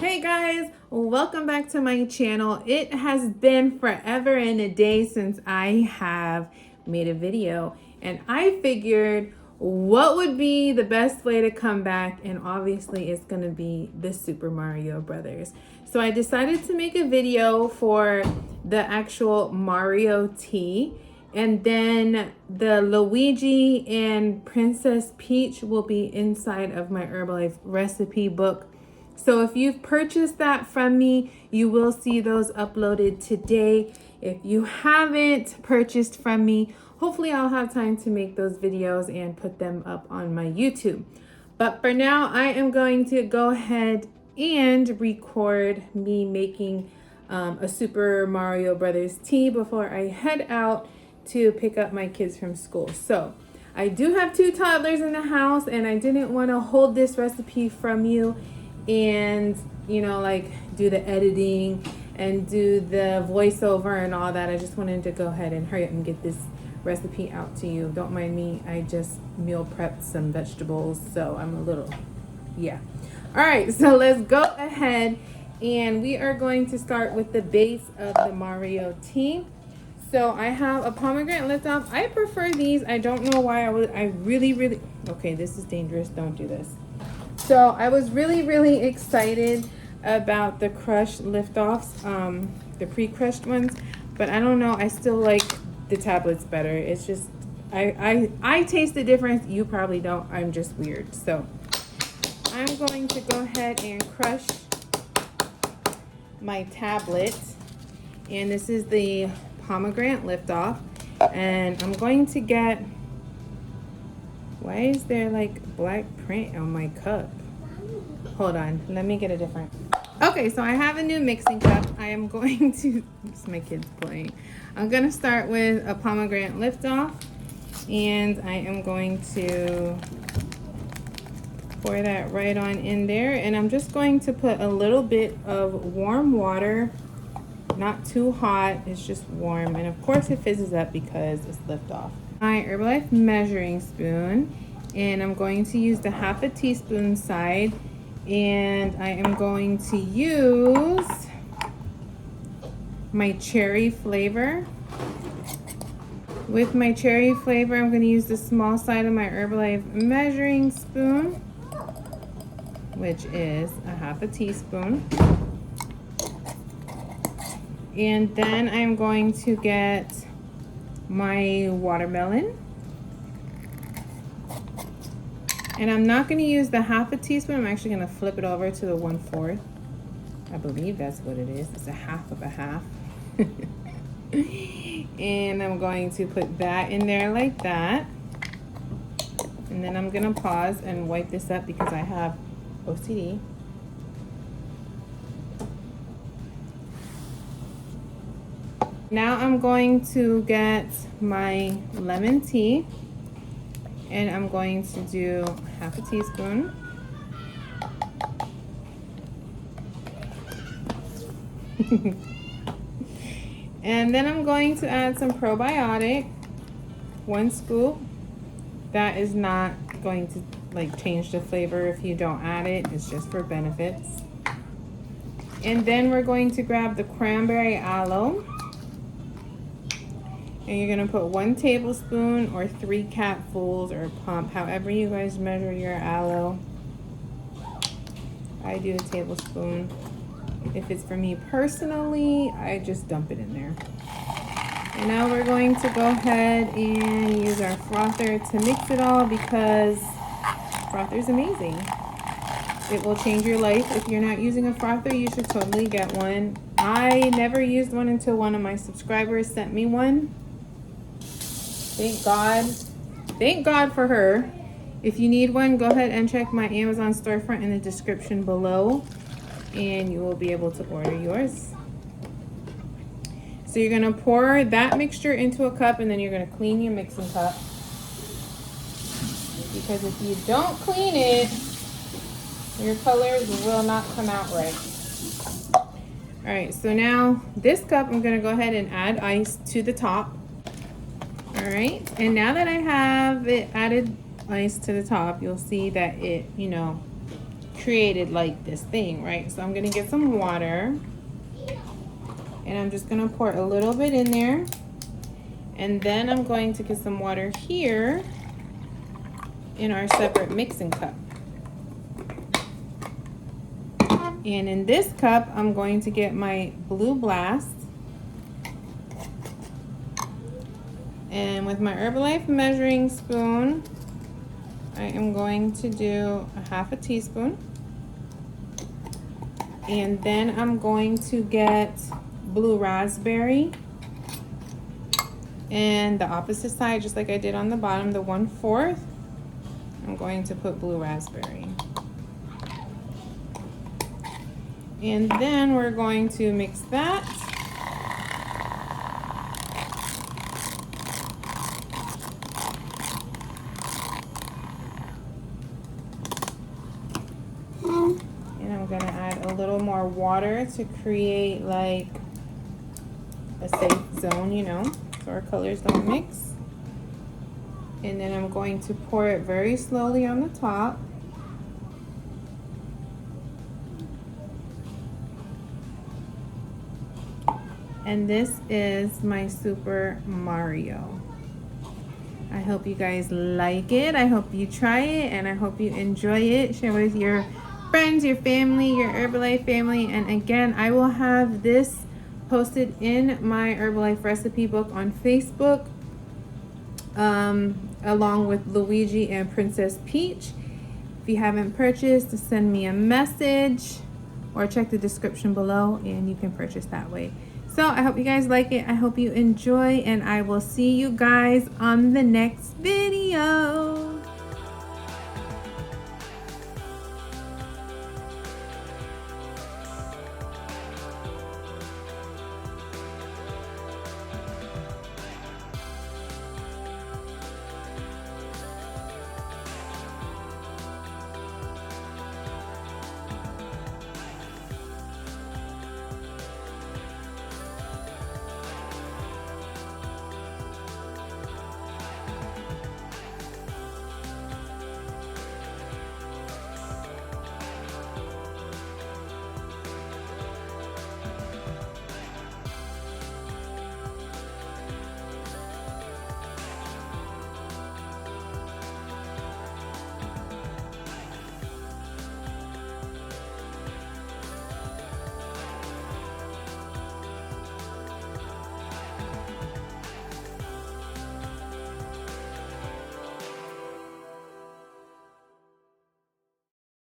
Hey guys, welcome back to my channel. It has been forever and a day since I have made a video, and I figured what would be the best way to come back, and obviously it's going to be the Super Mario Brothers. So I decided to make a video for the actual Mario tea, and then the Luigi and Princess Peach will be inside of my Herbalife recipe book. So if you've purchased that from me, you will see those uploaded today. If you haven't purchased from me, hopefully I'll have time to make those videos and put them up on my YouTube. But for now, I am going to go ahead and record me making a Super Mario Brothers tea before I head out to pick up my kids from school. So I do have 2 toddlers in the house, and I didn't want to hold this recipe from you and like do the editing and do the voiceover and all that. I just wanted to go ahead and hurry up and get this recipe out to you. Don't mind me, I just meal prepped some vegetables, so I'm a little all right, so let's go ahead and we are going to start with the base of the Mario tea. So I have a pomegranate liftoff. I prefer these. I don't know why. I really okay, this is dangerous, don't do this. So I was really excited about the crushed liftoffs, the pre-crushed ones, but I don't know, I still like the tablets better. It's just, I taste the difference. You probably don't. I'm just weird. So I'm going to go ahead and crush my tablet, and this is the pomegranate liftoff, and I'm going to get, why is there like black print on my cup? Hold on, let me get a different. Okay, so I have a new mixing cup. I am going to, it's my kids playing. I'm gonna start with a pomegranate liftoff, and I am going to pour that right on in there, and I'm just going to put a little bit of warm water, not too hot, it's just warm, and of course it fizzes up because it's liftoff. My Herbalife measuring spoon, and I'm going to use the 1/2 teaspoon side, and I am going to use my cherry flavor. With my cherry flavor, I'm going to use the small side of my Herbalife measuring spoon, which is a 1/2 teaspoon. And then I'm going to get my watermelon, and I'm not going to use the 1/2 teaspoon. I'm actually going to flip it over to the 1/4. I believe that's what it is. It's a 1/2 of a 1/2. And I'm going to put that in there like that, and then I'm going to pause and wipe this up because I have OCD. Now I'm going to get my lemon tea, and I'm going to do 1/2 teaspoon. And then I'm going to add some probiotic, 1 scoop. That is not going to like change the flavor if you don't add it. It's just for benefits. And then we're going to grab the cranberry aloe, and you're going to put 1 tablespoon or 3 capfuls or pump, however you guys measure your aloe. I do a tablespoon. If it's for me personally, I just dump it in there. And now we're going to go ahead and use our frother to mix it all, because frother is amazing. It will change your life. If you're not using a frother, you should totally get one. I never used one until one of my subscribers sent me one. Thank God. Thank God for her. If you need one, go ahead and check my Amazon storefront in the description below, and you will be able to order yours. So you're going to pour that mixture into a cup, and then you're going to clean your mixing cup, because if you don't clean it, your colors will not come out right. All right, so now this cup, I'm going to go ahead and add ice to the top. All right, and now that I have it added ice to the top, you'll see that it, created like this thing, right? So I'm gonna get some water and I'm just gonna pour a little bit in there, and then I'm going to get some water here in our separate mixing cup. And in this cup, I'm going to get my Blue Blast. And with my Herbalife measuring spoon, I am going to do a half a teaspoon. And then I'm going to get Blue Raspberry. And the opposite side, just like I did on the bottom, the 1/4, I'm going to put Blue Raspberry. And then we're going to mix that. And I'm gonna add a little more water to create like a safe zone, you know, so our colors don't mix. And then I'm going to pour it very slowly on the top. And this is my Super Mario. I hope you guys like it. I hope you try it, and I hope you enjoy it. Share with your friends, your family, your Herbalife family. And again, I will have this posted in my Herbalife recipe book on Facebook, along with Luigi and Princess Peach. If you haven't purchased, send me a message or check the description below and you can purchase that way. So I hope you guys like it. I hope you enjoy, and I will see you guys on the next video.